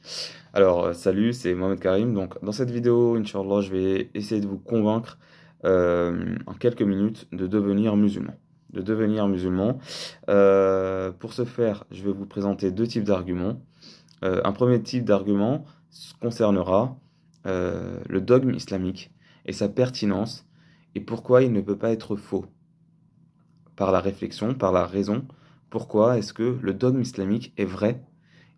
Salut, c'est Mohamed Karim. Donc, dans cette vidéo, Inch'Allah, je vais essayer de vous convaincre en quelques minutes de devenir musulman. De devenir musulman. Pour ce faire, je vais vous présenter deux types d'arguments. Un premier type d'argument concernera le dogme islamique et sa pertinence et pourquoi il ne peut pas être faux. Par la réflexion, par la raison, pourquoi est-ce que le dogme islamique est vrai?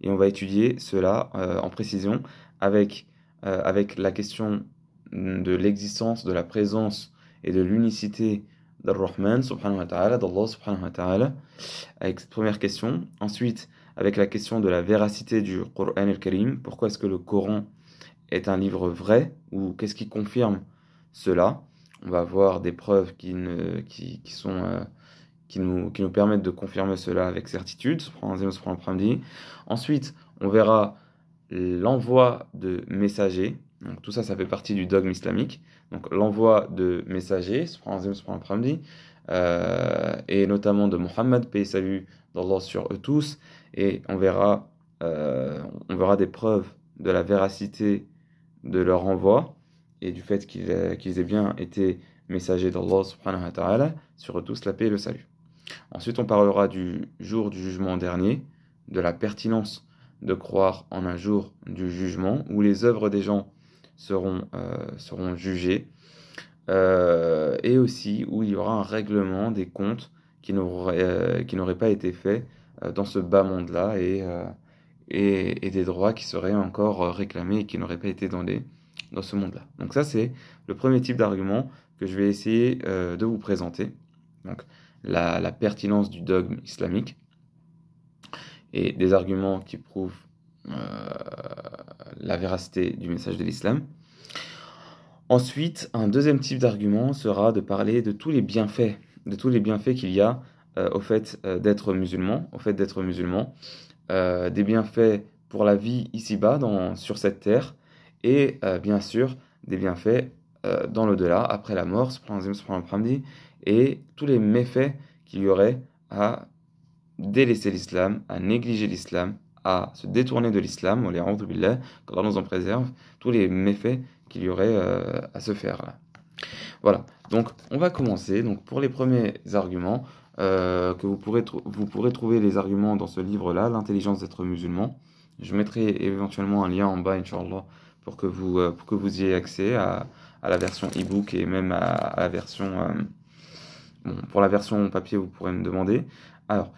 Et on va étudier cela en précision avec la question de l'existence, de la présence et de l'unicité d'Ar-Rahman subhanahu wa ta'ala, d'Allah subhanahu wa ta'ala, avec cette première question. Ensuite, avec la question de la véracité du Coran al-Karim, pourquoi est-ce que le Coran est un livre vrai ou qu'est-ce qui confirme cela? On va voir des preuves qui nous permettent de confirmer cela avec certitude. Ensuite, on verra l'envoi de messagers. Donc, tout ça, ça fait partie du dogme islamique. Donc, l'envoi de messagers, et notamment de Mohammed, paix et salut d'Allah sur eux tous. Et on verra des preuves de la véracité de leur envoi et du fait qu'ils aient bien été messagers d'Allah subhanahu wa ta'ala, sur eux tous la paix et le salut. Ensuite, on parlera du jour du jugement dernier, de la pertinence de croire en un jour du jugement où les œuvres des gens seront jugées, et aussi où il y aura un règlement des comptes qui n'auraient pas été faits dans ce bas monde-là et des droits qui seraient encore réclamés et qui n'auraient pas été dans ce monde-là. Donc ça, c'est le premier type d'argument que je vais essayer de vous présenter. Donc, la pertinence du dogme islamique et des arguments qui prouvent la véracité du message de l'islam. Ensuite, un deuxième type d'argument sera de parler de tous les bienfaits qu'il y a au fait d'être musulman, des bienfaits pour la vie ici-bas sur cette terre et bien sûr des bienfaits dans l'au-delà, après la mort, et tous les méfaits qu'il y aurait à délaisser l'islam, à négliger l'islam, à se détourner de l'islam, qu'Allah nous en préserve, tous les méfaits qu'il y aurait à se faire là. Voilà, donc on va commencer. Donc pour les premiers arguments, que vous pourrez trouver les arguments dans ce livre-là, L'intelligence d'être musulman. Je mettrai éventuellement un lien en bas, Inch'Allah, pour que vous ayez accès à la version e-book et même à la version... pour la version papier, vous pourrez me demander. Alors,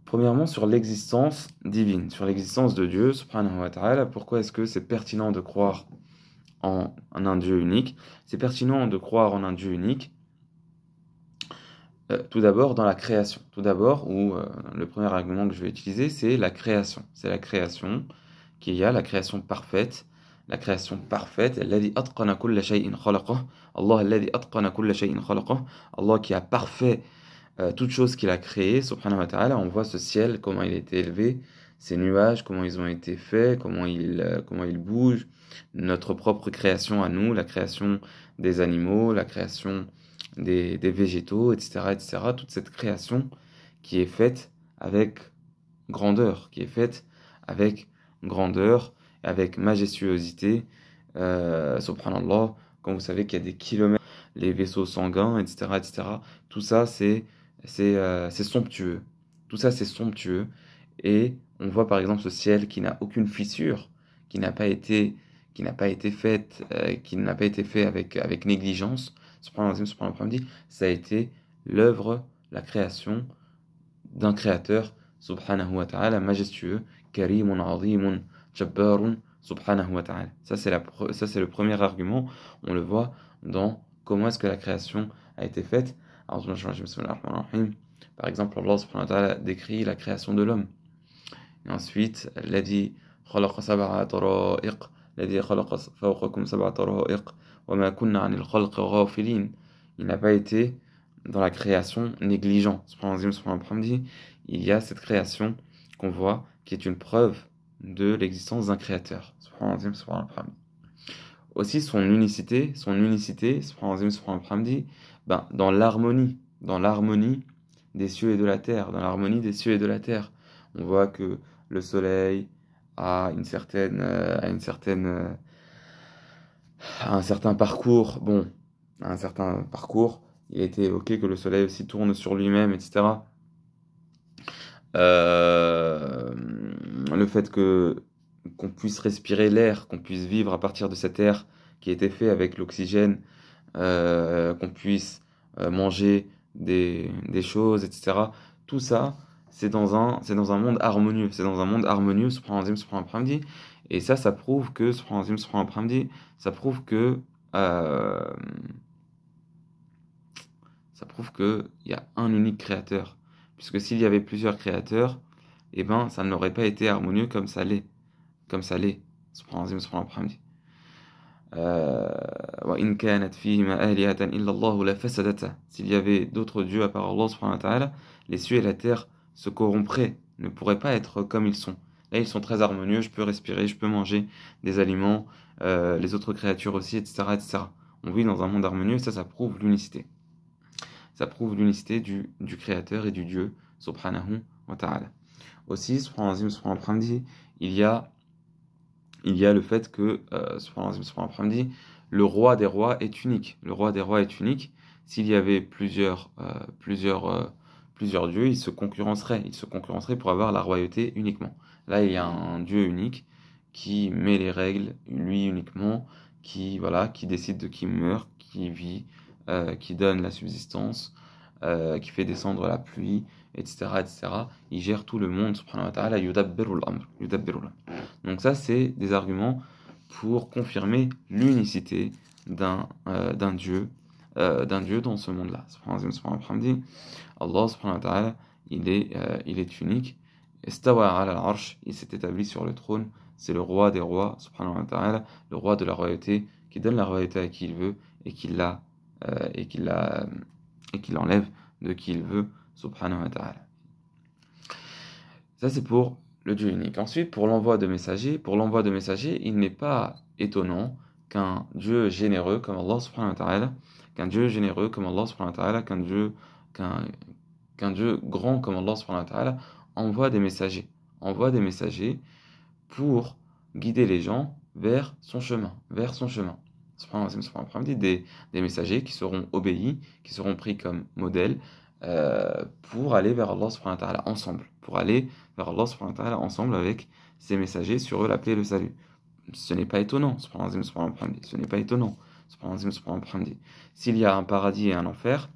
premièrement, sur l'existence divine, sur l'existence de Dieu, subhanahu wa ta'ala, pourquoi est-ce que c'est pertinent de croire en un Dieu unique? C'est pertinent de croire en un Dieu unique, tout d'abord dans la création. Tout d'abord, le premier argument que je vais utiliser, c'est la création. C'est la création qu'il y a, la création parfaite. La création parfaite, الذي أتقن كل شيء خلقه. Allah الذي أتقن كل شيء خلقه. Allah qui a parfait toute chose qu'il a créée, subhanahu wa ta'ala. On voit ce ciel, comment il a été élevé, ces nuages, comment ils ont été faits, comment ils bougent, notre propre création à nous, la création des animaux, la création des végétaux, etc., etc. Toute cette création qui est faite avec grandeur, avec majestuosité, subhanallah, quand vous savez qu'il y a des kilomètres, les vaisseaux sanguins, etc., etc. Tout ça, c'est somptueux. Tout ça, c'est somptueux. Et on voit par exemple ce ciel qui n'a aucune fissure, qui n'a pas été fait avec négligence. Ça a été l'œuvre, la création d'un créateur, subhanahu wa ta'ala, majestueux, karimun, azimun, jabbarun, subhanahu wa ta'ala. Ça, c'est le premier argument. On le voit dans comment est-ce que la création a été faite. Par exemple, Allah subhanahu wa ta'ala décrit la création de l'homme. Et ensuite, الذي خلق سبع طرائق الذي خلق فوقكم سبع طرائق وما كنا عن الخلق غافلين. Il n'a pas été dans la création négligent. Il y a cette création qu'on voit qui est une preuve de l'existence d'un créateur. Aussi son unicité, dans l'harmonie des cieux et de la terre, on voit que le soleil à une certaine, à une certaine, à un certain parcours, bon, à un certain parcours, il était évoqué que le soleil aussi tourne sur lui-même, etc. Euh, le fait que qu'on puisse respirer l'air, qu'on puisse vivre à partir de cet air qui a été fait avec l'oxygène, qu'on puisse manger des choses, etc. Tout ça, c'est dans un monde harmonieux. C'est dans un monde harmonieux, subhanallah, subhanallah, et ça prouve que, subhanallah, subhanallah, ça prouve que, euh, ça prouve que il y a un unique créateur. Puisque s'il y avait plusieurs créateurs, eh ben, ça n'aurait pas été harmonieux comme ça l'est. Subhanallah, subhanallah. وَإِنْ كَانَتْ فِيهِمَا آلِهَةً إِلَّا اللَّهُ لَفَسَدَتَا. S'il y avait d'autres dieux à part Allah subhanahu wa ta'ala, les cieux et la terre se corrompraient, ne pourraient pas être comme ils sont. Là, ils sont très harmonieux, je peux respirer, je peux manger des aliments, les autres créatures aussi, etc., etc. On vit dans un monde harmonieux, ça prouve l'unicité. Ça prouve l'unicité du créateur et du Dieu, subhanahu wa ta'ala. Aussi, subhanahu wa ta'ala, il y a le fait que, subhanallah, le roi des rois est unique. Le roi des rois est unique. S'il y avait plusieurs dieux, ils se concurrenceraient. Ils se concurrenceraient pour avoir la royauté uniquement. Là, il y a un Dieu unique qui met les règles, lui uniquement, voilà, qui décide de qui meurt, qui vit, qui donne la subsistance, qui fait descendre la pluie, etc., etc. Il gère tout le monde, subhanahu wa ta'ala, yudabbiru al-amr, yudabbiru al-amr. Donc ça, c'est des arguments pour confirmer l'unicité d'un Dieu, dans ce monde-là. Allah subhanahu wa ta'ala, il est unique. Istawa ala al-arsh, il s'est établi sur le trône. C'est le roi des rois, subhanahu wa ta'ala, le roi de la royauté, qui donne la royauté à qui il veut et qui l'enlève de qui il veut, subhanahu wa ta'ala. Ça, c'est pour le Dieu unique. Ensuite, pour l'envoi de messagers, il n'est pas étonnant qu'un Dieu généreux comme Allah subhanahu wa ta'ala, qu'un Dieu grand comme Allah subhanahu wa ta'ala envoie des messagers pour guider les gens vers son chemin. Des messagers qui seront obéis, qui seront pris comme modèle pour aller vers Allah subhanahu wa ta'ala ensemble, avec ces messagers, sur eux la paix et le salut. Ce n'est pas étonnant, ce n'est pas étonnant. S'il y a un paradis et un enfer,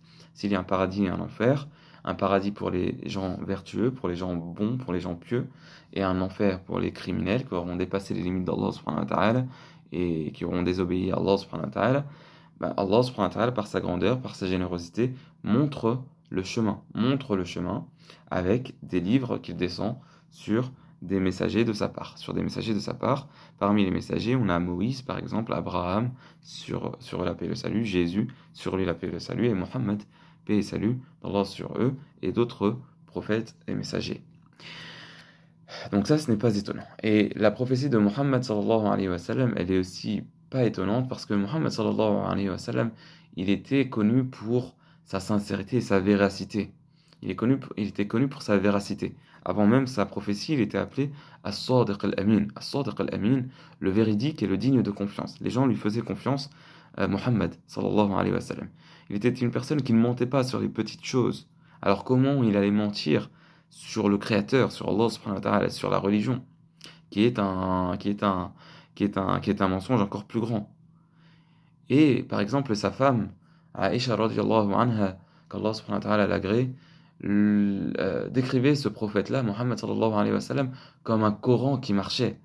un paradis pour les gens vertueux, pour les gens bons, pour les gens pieux, et un enfer pour les criminels qui auront dépassé les limites d'Allah subhanahu wa ta'ala et qui auront désobéi à Allah subhanahu wa ta'ala, Allah subhanahu wa ta'ala, par sa grandeur, par sa générosité, montre le chemin avec des livres qu'il descend sur des messagers de sa part. Parmi les messagers, on a Moïse, par exemple, Abraham, sur eux la paix et le salut, Jésus, sur lui la paix et le salut, et Mohammed, paix et salut d'Allah sur eux, et d'autres prophètes et messagers. Donc ça, ce n'est pas étonnant. Et la prophétie de Muhammad sallallahu alayhi wa sallam, elle est aussi pas étonnante, parce que Muhammad sallallahu alayhi wa sallam, il était connu pour sa sincérité et sa véracité. Il était connu pour sa véracité. Avant même sa prophétie, il était appelé As-Sadiq al-Amin. As-Sadiq al-Amin, le véridique et le digne de confiance. Les gens lui faisaient confiance, Muhammad sallallahu alayhi wa sallam. Il était une personne qui ne mentait pas sur les petites choses. Alors comment il allait mentir sur le Créateur, sur Allah subhanahu wa ta'ala, sur la religion, qui est un mensonge encore plus grand. Et par exemple, sa femme, Aïcha radiyallahu anha, qu'Allah subhanahu wa ta'ala l'agrée, décrivait ce prophète-là, Muhammad sallallahu alayhi wa sallam, comme un Coran qui marchait,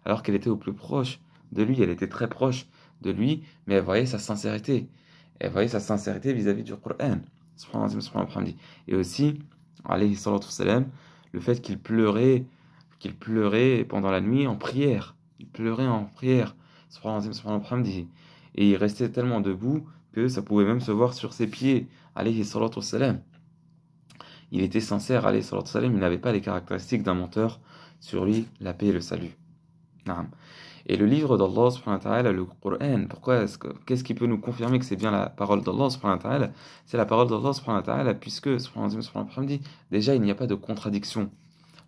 alors qu'elle était au plus proche de lui, elle était très proche de lui, mais elle voyait sa sincérité vis-à-vis du Coran. Et aussi, alayhi salatu wassalam, le fait qu'il pleurait pendant la nuit en prière. Et il restait tellement debout que ça pouvait même se voir sur ses pieds, alayhi salatu wassalam. Il était sincère, alayhi salatu wassalam, il n'avait pas les caractéristiques d'un menteur. Sur lui, la paix et le salut. Et le livre d'Allah subhanahu wa ta'ala, le Coran, qu'est-ce qui peut nous confirmer que c'est bien la parole d'Allah subhanahu wa ta'ala? C'est la parole d'Allah subhanahu wa ta'ala, puisque subhanahu wa ta'ala dit, déjà il n'y a pas de contradiction.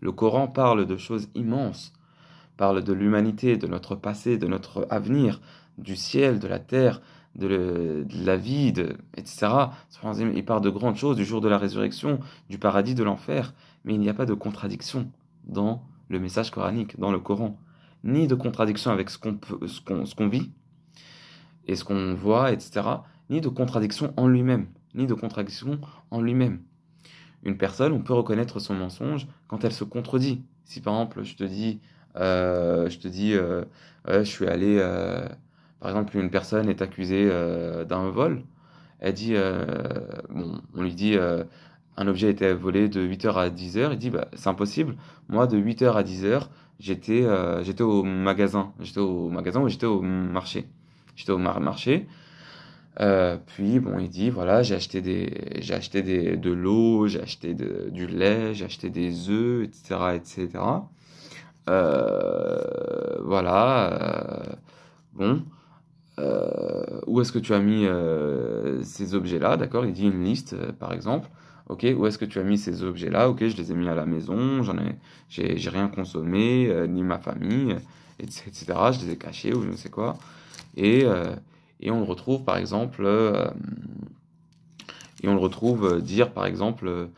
Le Coran parle de choses immenses, parle de l'humanité, de notre passé, de notre avenir, du ciel, de la terre, de la vie, etc. Il parle de grandes choses, du jour de la résurrection, du paradis, de l'enfer, mais il n'y a pas de contradiction dans le message coranique, dans le Coran, ni de contradiction avec ce qu'on vit et ce qu'on voit, etc., ni de contradiction en lui-même, ni de contradiction en lui-même. Une personne, on peut reconnaître son mensonge quand elle se contredit. Si par exemple, ouais, je suis allé, par exemple, une personne est accusée d'un vol, elle dit, bon, on lui dit, un objet a été volé de 8 heures à 10 heures, il dit, bah, c'est impossible, moi de 8 heures à 10 heures, j'étais au magasin, ou j'étais au marché. J'étais au marché, puis bon, il dit voilà, de l'eau, du lait, j'ai acheté des œufs, etc., etc. Voilà. Bon, où est-ce que tu as mis ces objets-là? D'accord, il dit une liste, par exemple. Ok, où est-ce que tu as mis ces objets-là? Ok, je les ai mis à la maison, j'ai rien consommé, ni ma famille, etc. Je les ai cachés ou je ne sais quoi. Et, euh, et on le retrouve par exemple, dire par exemple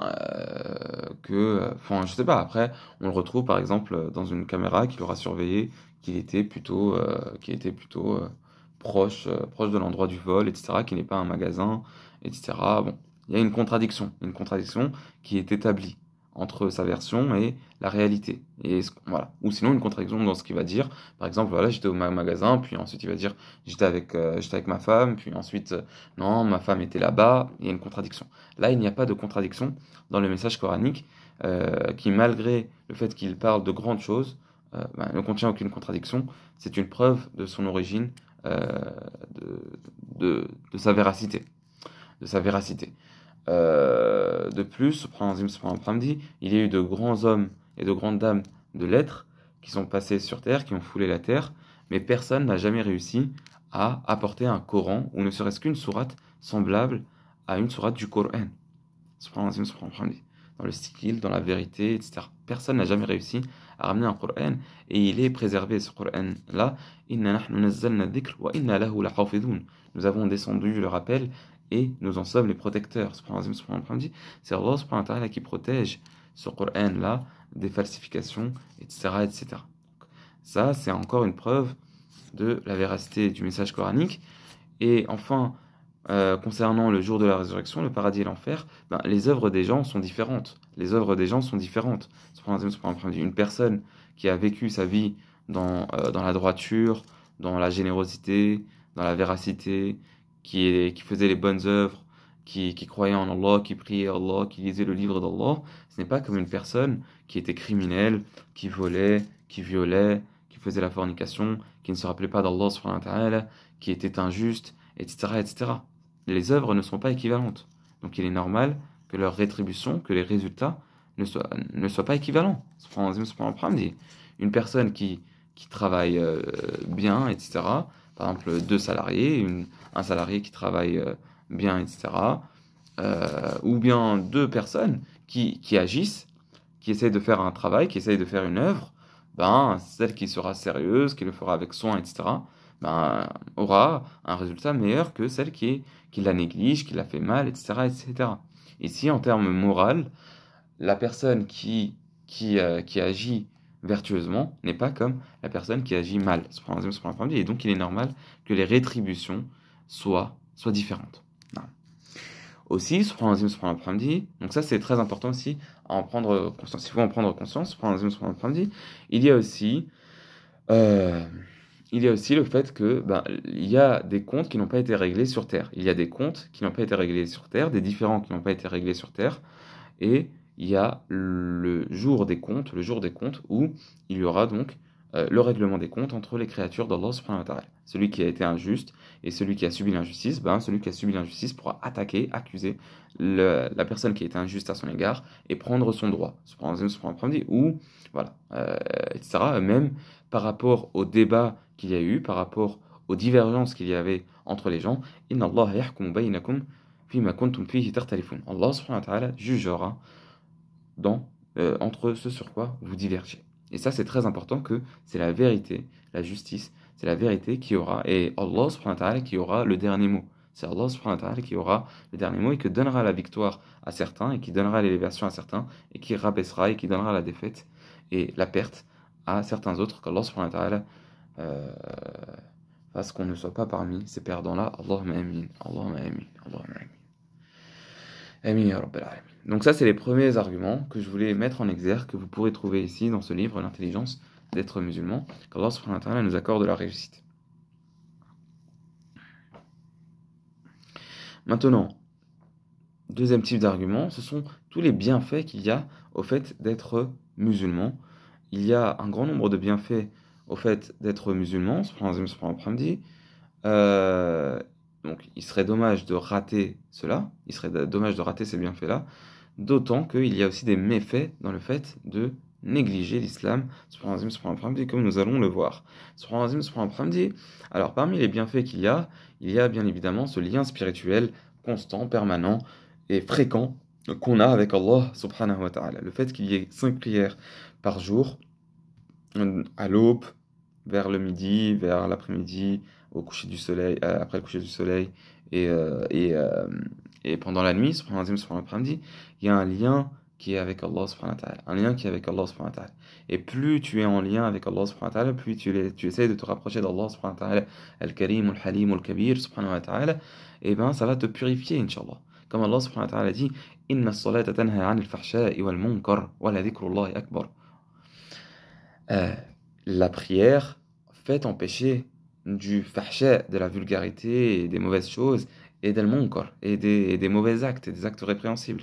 enfin je sais pas, après on le retrouve par exemple dans une caméra qui l'aura surveillé, qu'il était plutôt proche de l'endroit du vol, etc., qui n'est pas un magasin, etc. Bon, il y a une contradiction qui est établie entre sa version et la réalité. Voilà. Ou sinon une contradiction dans ce qu'il va dire. Par exemple, voilà, j'étais au magasin, puis ensuite il va dire j'étais avec ma femme, puis ensuite non, ma femme était là-bas. Il y a une contradiction. Là, il n'y a pas de contradiction dans le message coranique qui, malgré le fait qu'il parle de grandes choses, ne contient aucune contradiction. C'est une preuve de son origine, euh, de sa véracité. De sa véracité. De plus, subhanallah, il y a eu de grands hommes et de grandes dames de lettres qui sont passés sur terre, qui ont foulé la terre, mais personne n'a jamais réussi à apporter un Coran, ou ne serait-ce qu'une sourate semblable à une sourate du Coran. Subhanallah, dans le style, dans la vérité, etc. Personne n'a jamais réussi à ramener un Coran, et il est préservé, ce Coran-là. Inna nahnu nazzalna dhikr wa inna lahu lahafidhun. Nous avons descendu le rappel, et nous en sommes les protecteurs. C'est Allah subhanahu wa ta'ala qui protège ce Coran-là des falsifications, etc., etc. Ça, c'est encore une preuve de la véracité du message coranique. Et enfin, concernant le jour de la résurrection, le paradis et l'enfer, ben, les œuvres des gens sont différentes. Les œuvres des gens sont différentes. Une personne qui a vécu sa vie dans la droiture, dans la générosité, dans la véracité, qui faisait les bonnes œuvres, qui croyait en Allah, qui priait Allah, qui lisait le livre d'Allah, ce n'est pas comme une personne qui était criminelle, qui volait, qui violait, qui faisait la fornication, qui ne se rappelait pas d'Allah subhanahu wa ta'ala, qui était injuste, etc., etc. Les œuvres ne sont pas équivalentes. Donc il est normal que leur rétribution, que les résultats ne soient pas équivalents. Une personne qui travaille bien, etc., par exemple deux salariés, un salarié qui travaille bien, etc., ou bien deux personnes qui agissent, qui essayent de faire un travail, qui essayent de faire une œuvre, ben, celle qui sera sérieuse, qui le fera avec soin, etc., ben, aura un résultat meilleur que celle qui la néglige, qui la fait mal, etc., etc. Ici, en termes moral, la personne qui agit vertueusement n'est pas comme la personne qui agit mal. Et donc, il est normal que les rétributions soient différentes. Voilà. Aussi, donc ça c'est très important aussi à en prendre conscience. Il faut en prendre conscience. Il y a aussi, euh, il y a aussi le fait que ben, il y a des comptes qui n'ont pas été réglés sur Terre. Il y a des comptes qui n'ont pas été réglés sur Terre, des différends qui n'ont pas été réglés sur Terre, et il y a le jour des comptes où il y aura donc le règlement des comptes entre les créatures d'Allah subhanahu wa ta'ala. Celui qui a été injuste et celui qui a subi l'injustice, ben, celui qui a subi l'injustice pourra attaquer, accuser la personne qui a été injuste à son égard et prendre son droit. Ou, voilà, etc. Même par rapport au débat qu'il y a eu, par rapport aux divergences qu'il y avait entre les gens, Inna Allah yahkumu baynakum fima kuntum fihi takhtalifun. Allah subhanahu wa ta'ala jugera dans entre ce sur quoi vous divergez. Et ça, c'est très important que c'est la vérité, la justice, c'est la vérité qui aura, et Allah subhanahu wa ta'ala qui aura le dernier mot. C'est Allah subhanahu wa ta'ala qui aura le dernier mot et qui donnera la victoire à certains et qui donnera l'élévation à certains et qui rabaissera et qui donnera la défaite et la perte à certains autres, qu'Allah subhanahu wa ta'ala euh, fasse qu'on ne soit pas parmi ces perdants-là. Allahumma amin, Allahumma amin, Allahumma amin. Amin ya Rabbil alamin. Donc ça, c'est les premiers arguments que je voulais mettre en exergue, que vous pourrez trouver ici dans ce livre, L'intelligence d'être musulman, qu'Allah subhanahu wa ta'ala nous accorde la réussite. Maintenant, deuxième type d'argument, ce sont tous les bienfaits qu'il y a au fait d'être musulman. Il y a un grand nombre de bienfaits au fait d'être musulman, euh, donc il serait dommage de rater cela, il serait dommage de rater ces bienfaits-là, d'autant qu'il y a aussi des méfaits dans le fait de négliger l'islam, comme nous allons le voir. Alors parmi les bienfaits qu'il il y a bien évidemment ce lien spirituel constant, permanent et fréquent qu'on a avec Allah subhanahu wa ta'ala. Le fait qu'il y ait 5 prières par jour, à l'aube, vers le midi, vers l'après-midi, au coucher du soleil, après le coucher du soleil et, euh, et, euh, et pendant la nuit, subhanahu l'après-midi, il y a un lien qui est avec Allah subhanahu wa ta'ala, un lien qui est avec Allah subhanahu wa ta'ala. Et plus tu es en lien avec Allah subhanahu wa ta'ala, plus tu essaies de te rapprocher d'Allah subhanahu wa ta'ala, Al-Karim, Al-Halim, Al-Kabir, subhanahu wa ta'ala, et ben ça va te purifier, Inch'Allah. Comme Allah subhanahu wa ta'ala dit, Inna as-salata tanha 'anil fahsha'i wal munkar wa la dhikrullahi akbar. Euh, la prière fait empêcher du fahsha, de la vulgarité et des mauvaises choses, et del munkar, et des mauvais actes, et des actes répréhensibles.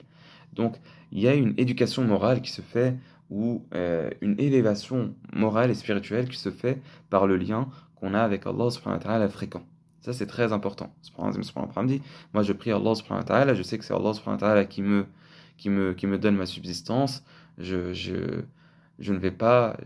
Donc, il y a une éducation morale qui se fait, ou une élévation morale et spirituelle qui se fait par le lien qu'on a avec Allah subhanahu wa ta'ala fréquent. Ça, c'est très important. Subhanahu wa ta'ala, moi, je prie Allah subhanahu wa ta'ala, je sais que c'est Allah subhanahu wa ta'ala qui me donne ma subsistance. Je ne vais pas,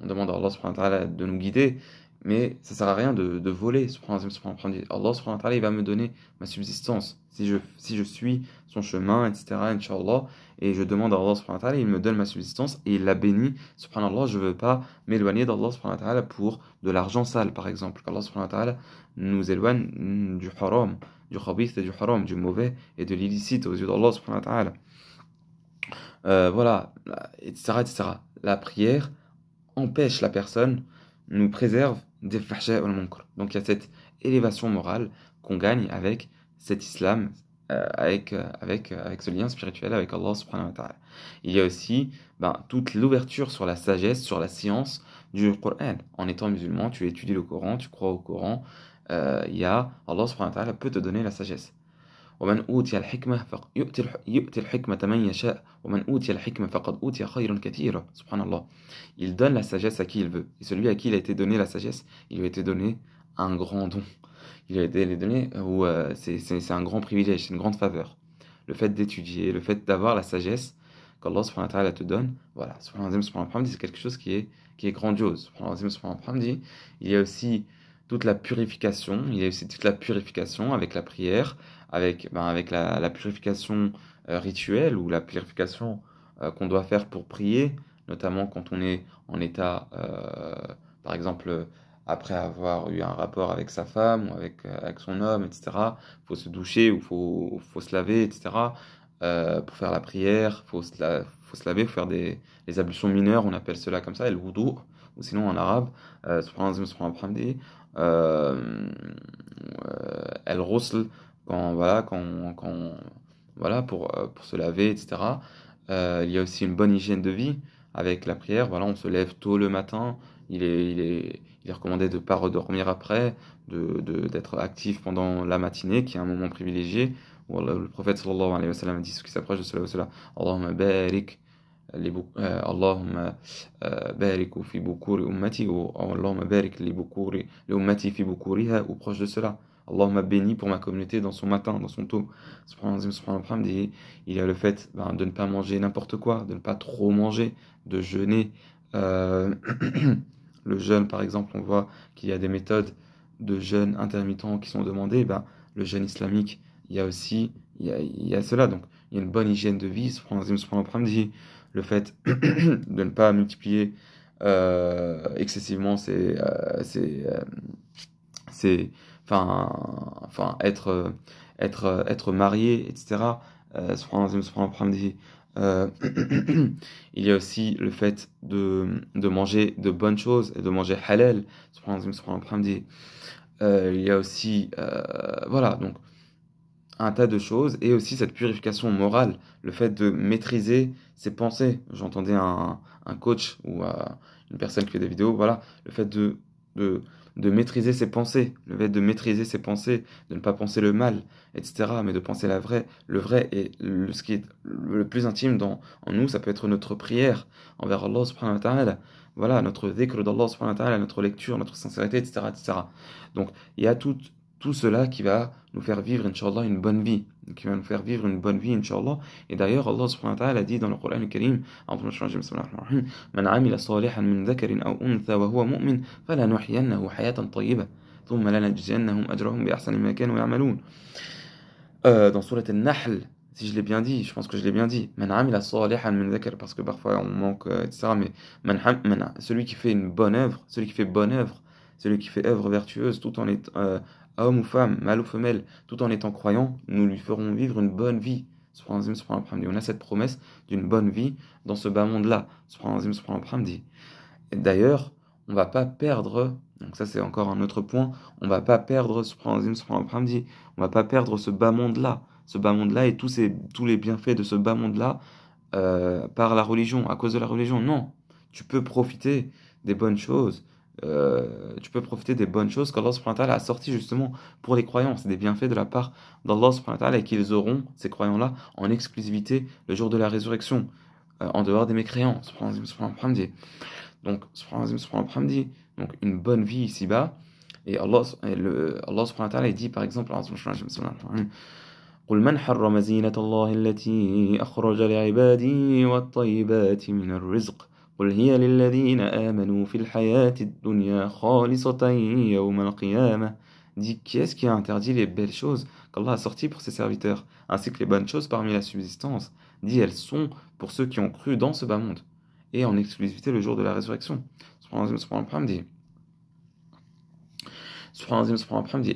on demande à Allah subhanahu wa ta'ala de nous guider, mais ça sert à rien de voler. Allah subhanahu wa ta'ala, il va me donner ma subsistance si je suis son chemin, etc., Inch'Allah, et je demande à Allah subhanahu wa ta'ala, il me donne ma subsistance et il la bénit. Subhanallah, je ne veux pas m'éloigner d'Allah subhanahu wa ta'ala pour de l'argent sale, par exemple, qu'Allah subhanahu wa ta'ala nous éloigne du haram, du khabith et du haram, du mauvais et de l'illicite aux yeux d'Allah subhanahu wa ta'ala. Voilà, etc., etc. La prière empêche la personne, nous préserve des fahsha wal munkar. Donc il y a cette élévation morale qu'on gagne avec cet islam, avec ce lien spirituel avec Allah subhanahu wa ta'ala. Il y a aussi toute l'ouverture sur la sagesse, sur la science du Coran. En étant musulman, tu étudies le Coran, tu crois au Coran, Allah subhanahu wa ta'ala peut te donner la sagesse. ومن أوتي الحكمة يؤتي الحكمة من يشاء ومن أوتي الحكمة فقد أوتي خيرا كثيرا. Subhanallah. Il donne la sagesse à qui il veut. Et celui à qui il a été donné la sagesse, il lui a été donné un grand don. Il lui a été donné, c'est un grand privilège, c'est une grande faveur. Le fait d'étudier, le fait d'avoir la sagesse qu'Allah subhanahu wa ta'ala te donne, voilà, subhanahu wa ta'ala, c'est quelque chose qui est grandiose. Subhanahu wa ta'ala, il y a aussi toute la purification, il y a aussi toute la purification avec la prière, avec la purification rituelle ou la purification qu'on doit faire pour prier, notamment quand on est en état, par exemple, après avoir eu un rapport avec sa femme ou avec son homme, etc. Il faut se doucher ou faut se laver, etc. Pour faire la prière, faut se laver, faut faire les ablutions mineures, on appelle cela comme ça, le wudu, ou sinon en arabe, el ghusl, voilà, pour se laver, etc. Il y a aussi une bonne hygiène de vie avec la prière. Voilà, on se lève tôt le matin. Il est recommandé de ne pas redormir après, d'être actif pendant la matinée, qui est un moment privilégié. Où le prophète sallallahu alayhi wa sallam dit ce qui s'approche de cela. Allahumma barik Allahumma barik fi bukuri ummati, ou Allahumma barik li ummati fi bukuriha, ou proche de cela. Allahumma béni pour ma communauté dans son matin, dans son tôt. Il y a le fait de ne pas manger n'importe quoi, de ne pas trop manger, de jeûner. Le jeûne, par exemple, on voit qu'il y a des méthodes de jeûne intermittent qui sont demandées. Le jeûne islamique, il y a cela. Donc, il y a une bonne hygiène de vie, subhanallah, le fait de ne pas multiplier excessivement c'est être marié, etc. Subhanallah, euh, il y a aussi le fait de manger de bonnes choses et de manger halal. Subhanallah. Il y a aussi, voilà, donc un tas de choses et aussi cette purification morale, le fait de maîtriser ses pensées. J'entendais un coach ou une personne qui fait des vidéos, voilà, le fait de, de maîtriser ses pensées, le fait de maîtriser ses pensées, de ne pas penser le mal, etc., mais de penser le vrai et ce qui est le plus intime en nous, ça peut être notre prière envers Allah subhanahu wa ta'ala, voilà, notre dhikr d'Allah subhanahu wa ta'ala, notre lecture, notre sincérité, etc., etc. Donc, il y a tout cela qui va nous faire vivre, Inch'Allah, une bonne vie. Qui va nous faire vivre une bonne vie, Inch'Allah. Et d'ailleurs, Allah subhanahu wa ta'ala dit dans le Coran al-Karim, من عمل صالحا من ذكر أو أنثى وهو مؤمن فلنحيينه حياة طيبة ثم لنجزينهم أجرهم بأحسن ما كانوا يعملون. Dans Surat al-Nahl, si je l'ai bien dit, je pense que je l'ai bien dit, من عمل صالحا من ذكر, parce que parfois on manque, etc. Mais celui qui fait une bonne œuvre, celui qui fait œuvre vertueuse, tout en étant homme ou femme, mâle ou femelle, tout en étant croyant, nous lui ferons vivre une bonne vie. On a cette promesse d'une bonne vie dans ce bas monde-là. Et d'ailleurs, on va pas perdre, donc ça c'est encore un autre point, on va pas perdre, on va pas perdre ce bas monde-là et tous les bienfaits de ce bas monde-là par la religion, à cause de la religion. Non, tu peux profiter des bonnes choses. Qu'Allah subhanahu wa ta'ala a sorti justement pour les croyants. C'est des bienfaits de la part d'Allah subhanahu wa ta'ala et qu'ils auront, ces croyants-là, en exclusivité le jour de la résurrection, en dehors des mécréants. Donc, donc une bonne vie ici-bas. Et Allah subhanahu wa ta'ala il dit par exemple, قل من حرم زينة الله التي أخرج لعباده والطيبات من الرزق قل هي للذين آمنوا في الحياة الدنيا خالصة يوم القيامة. Dit, qui est-ce qui a interdit les belles choses qu'Allah a sorties pour ses serviteurs, ainsi que les bonnes choses parmi la subsistance? Dit, elles sont pour ceux qui ont cru dans ce bas monde, et en exclusivité le jour de la résurrection. Et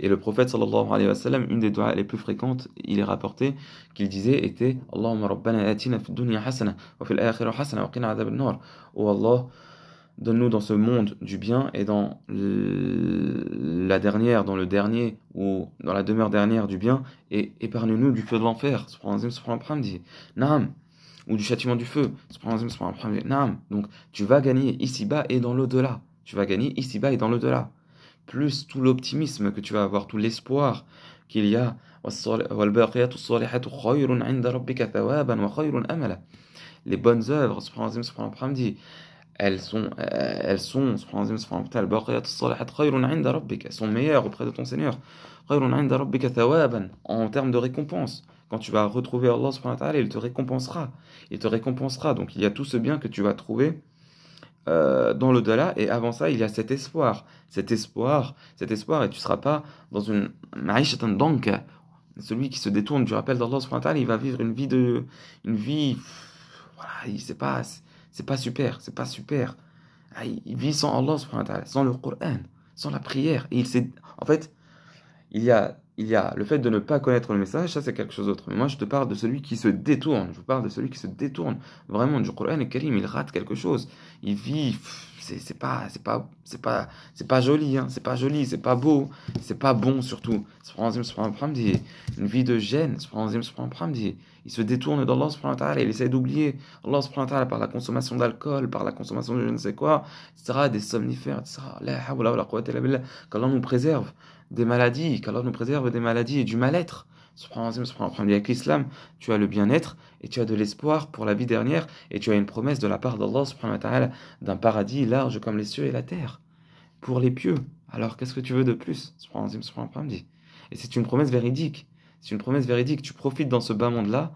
le prophète sallallahu alayhi wa sallam, une des doigts les plus fréquentes, il est rapporté qu'il disait était Allahumma rabbana atina fid dunya hasana wa fil akhirah hasana wa qina adhab an-nar. Oh Allah, donne-nous dans ce monde du bien et dans la dernière, dans le dernier ou dans la demeure dernière du bien et épargne-nous du feu de l'enfer. Naam, ou du châtiment du feu. Naam. Donc tu vas gagner ici-bas et dans l'au-delà. Tu vas gagner ici-bas et dans l'au-delà. Plus tout l'optimisme que tu vas avoir, tout l'espoir qu'il y a. Les bonnes œuvres, elles sont meilleures auprès de ton Seigneur. En termes de récompense. Quand tu vas retrouver Allah subhanahu wa ta'ala, il te récompensera. Il te récompensera. Donc il y a tout ce bien que tu vas trouver dans l'au-delà, et avant ça, il y a cet espoir, et tu ne seras pas dans une maïshatan danka. Celui qui se détourne du rappel d'Allah subhanahu wa ta'ala, il va vivre une vie, voilà, c'est pas super. Ah, il vit sans Allah subhanahu wa ta'ala, sans le Coran, sans la prière, et en fait, il y a le fait de ne pas connaître le message, ça c'est quelque chose d'autre. Mais moi je te parle de celui qui se détourne. Je parle de celui qui se détourne vraiment du Coran et Karim. Il rate quelque chose. Il vit. C'est pas joli, hein. C'est pas joli, c'est pas beau, c'est pas bon surtout. Une vie de gêne. Il se détourne d'Allah subhanahu wa ta'ala. Il essaie d'oublier Allah subhanahu wa ta'ala par la consommation d'alcool, par la consommation de je ne sais quoi, etc. Des somnifères, etc. La hawla wa la quwwata illa billah. Qu'Allah nous préserve des maladies, qu'Allah nous préserve des maladies et du mal-être. Avec l'islam, tu as le bien-être et tu as de l'espoir pour la vie dernière et tu as une promesse de la part d'Allah subhanahu wa ta'ala d'un paradis large comme les cieux et la terre pour les pieux. Alors qu'est-ce que tu veux de plus? Et c'est une promesse véridique. Tu profites dans ce bas monde-là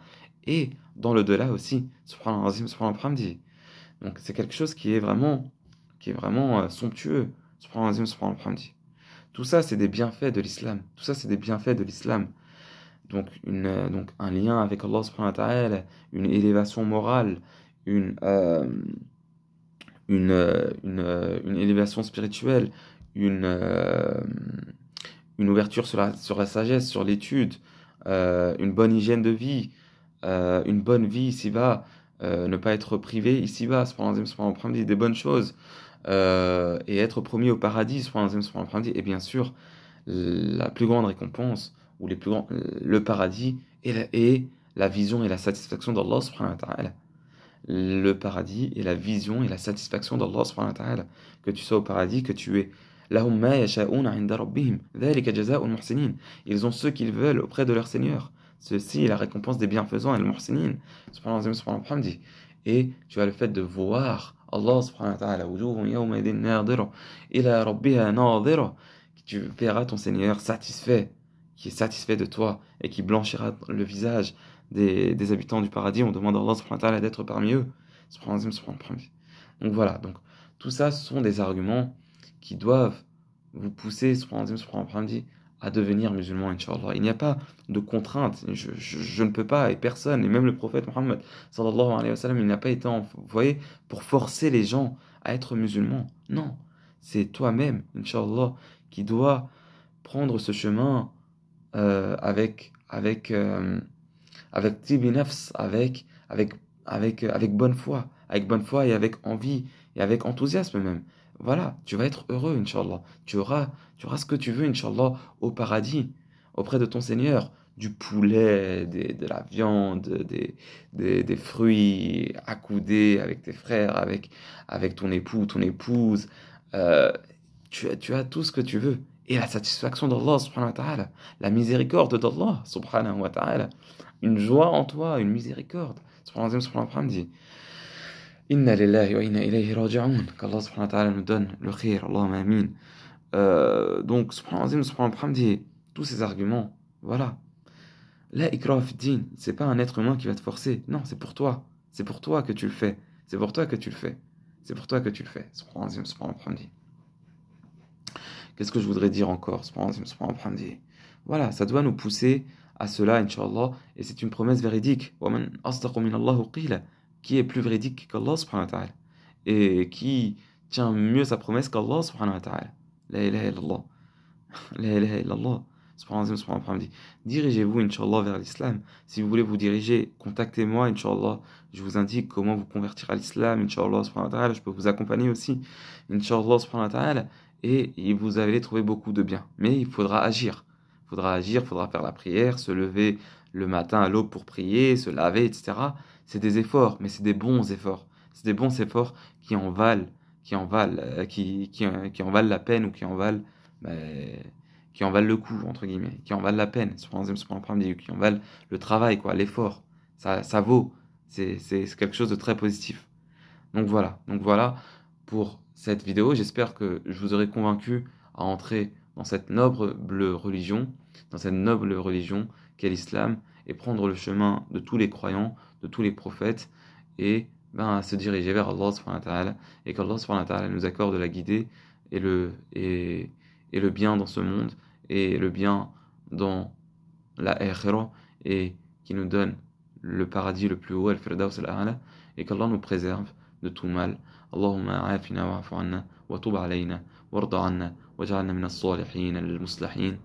et dans le delà aussi. Donc c'est quelque chose qui est vraiment somptueux. Tout ça, c'est des bienfaits de l'islam. donc un lien avec Allah subhanahu wa ta'ala, une élévation morale, une, euh, une élévation spirituelle, une, euh, une ouverture sur la sagesse, sur l'étude, une bonne hygiène de vie, une bonne vie ici-bas, ne pas être privé ici-bas, des bonnes choses, et être promis au paradis, et bien sûr, la plus grande récompense, ou le paradis, et la vision et la satisfaction d'Allah subhanahu wa ta'ala. Le paradis et la vision et la satisfaction d'Allah subhanahu wa ta'ala. Que tu sois au paradis, que tu es. Lahum ma yasha'una 'inda rabbihim, dhalika jazaa'ul muhsinin. Ils ont ce qu'ils veulent auprès de leur Seigneur. Ceci est la récompense des bienfaisants et le muhsinin. Subhanallah, subhanallah. Et tu as le fait de voir Allah subhanahu wa ta'ala. Wujuhun yawma idhin nadira ila rabbiha nadira. Tu verras ton Seigneur satisfait, qui est satisfait de toi et qui blanchira le visage des habitants du paradis. On demande à Allah subhanahu wa ta'ala d'être parmi eux. Donc voilà, donc tout ça ce sont des arguments qui doivent vous pousser à devenir musulman, Inch'Allah. Il n'y a pas de contrainte, je ne peux pas, et personne, et même le prophète Mohammed sallallahu alayhi wa sallam, il n'a pas été envoyé pour forcer les gens à être musulmans. Non, c'est toi-même, Inch'Allah, qui dois prendre ce chemin avec tibi nafs, avec bonne foi et avec envie et avec enthousiasme même. Voilà, tu vas être heureux, Inch'Allah. Tu auras ce que tu veux, Inch'Allah, au paradis, auprès de ton Seigneur. Du poulet, de la viande, des fruits accoudés avec tes frères, avec ton époux, ton épouse. Euh, tu as tout ce que tu veux. Et la satisfaction d'Allah, subhanahu wa ta'ala, la miséricorde d'Allah, subhanahu wa ta'ala, une joie en toi, une miséricorde. Subhanahu wa ta'ala dit Inna lillahi wa inna ilayhi raji'un. Qu'Allah subhanahu wa ta'ala nous donne le khir, Allahumma amin. Donc, subhanahu wa ta'ala dit tous ces arguments, voilà. La ikrah fi din, c'est pas un être humain qui va te forcer. Non, c'est pour toi. C'est pour toi que tu le fais. C'est pour toi que tu le fais. C'est pour toi que tu le fais. Subhanahu wa ta'ala dit. Qu'est-ce que je voudrais dire encore? Voilà, ça doit nous pousser à cela, Inch'Allah, et c'est une promesse véridique. Qui est plus véridique qu'Allah subhanahu wa ta'ala, et qui tient mieux sa promesse qu'Allah subhanahu wa ta'ala. La ilaha illallah. La ilaha illallah. Subhanahu wa ta'ala. Dirigez-vous, Inch'Allah, vers l'islam. Si vous voulez vous diriger, contactez-moi, Inch'Allah. Je vous indique comment vous convertir à l'islam, Inch'Allah, subhanahu wa ta'ala. Je peux vous accompagner aussi, Inch'Allah, subhanahu wa ta'ala. Et vous allez trouver beaucoup de bien. Mais il faudra agir. Il faudra faire la prière, se lever le matin à l'aube pour prier, se laver, etc. C'est des efforts, mais c'est des bons efforts. C'est des bons efforts qui en valent, qui en valent la peine, ou qui en valent le coup, entre guillemets, qui en valent la peine, qui en valent le travail, quoi, l'effort. Ça vaut. C'est quelque chose de très positif. Donc voilà pour cette vidéo. J'espère que je vous aurai convaincu à entrer dans cette noble religion, qu'est l'islam, et prendre le chemin de tous les croyants, de tous les prophètes, et à se diriger vers Allah subhanahu wa ta'ala, et qu'Allah subhanahu wa ta'ala nous accorde la guidée et le bien dans ce monde, et le bien dans la akhirah, et qui nous donne le paradis le plus haut, al-firdaus al-a'la, et qu'Allah nous préserve de tout mal. Allahumma afina wa'fu anna wa tub alayna warda anna waj'alna min as-salihin al-muslihin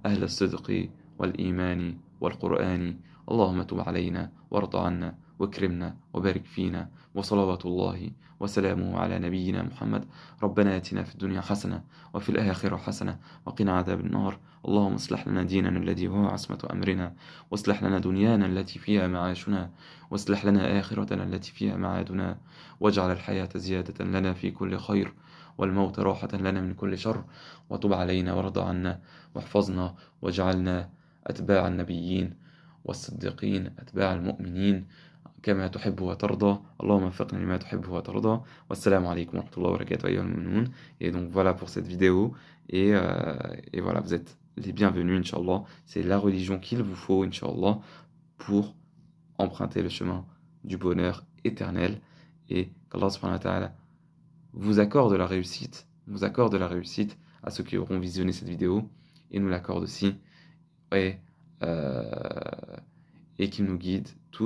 أهل الصدق والإيمان والقرآن. اللهم تب علينا وارض عنا واكرمنا وبارك فينا. وصلوات الله وسلامه على نبينا محمد. ربنا آتنا في الدنيا حسنة وفي الآخرة حسنة وقنا عذاب النار. اللهم اصلح لنا ديننا الذي هو عصمة أمرنا، واصلح لنا دنيانا التي فيها معاشنا، واصلح لنا آخرتنا التي فيها معادنا، واجعل الحياة زيادة لنا في كل خير، والموت راحة لنا من كل شر. وتب علينا وارض عنا واحفظنا واجعلنا أتباع النبيين والصديقين، أتباع المؤمنين كما تحب وترضى. اللهم وفقنا لما تحب وترضى. والسلام عليكم ورحمة الله وبركاته أيها المؤمنون. Et donc voilà pour cette vidéo, et voilà, vous êtes les bienvenus, Inch'Allah. C'est la religion qu'il vous faut, Inch'Allah, pour emprunter le chemin du bonheur éternel, et qu'Allah subhanahu wa ta'ala vous accorde la réussite, à ceux qui auront visionné cette vidéo, et nous l'accorde aussi, et euh, et qu'il nous guide tous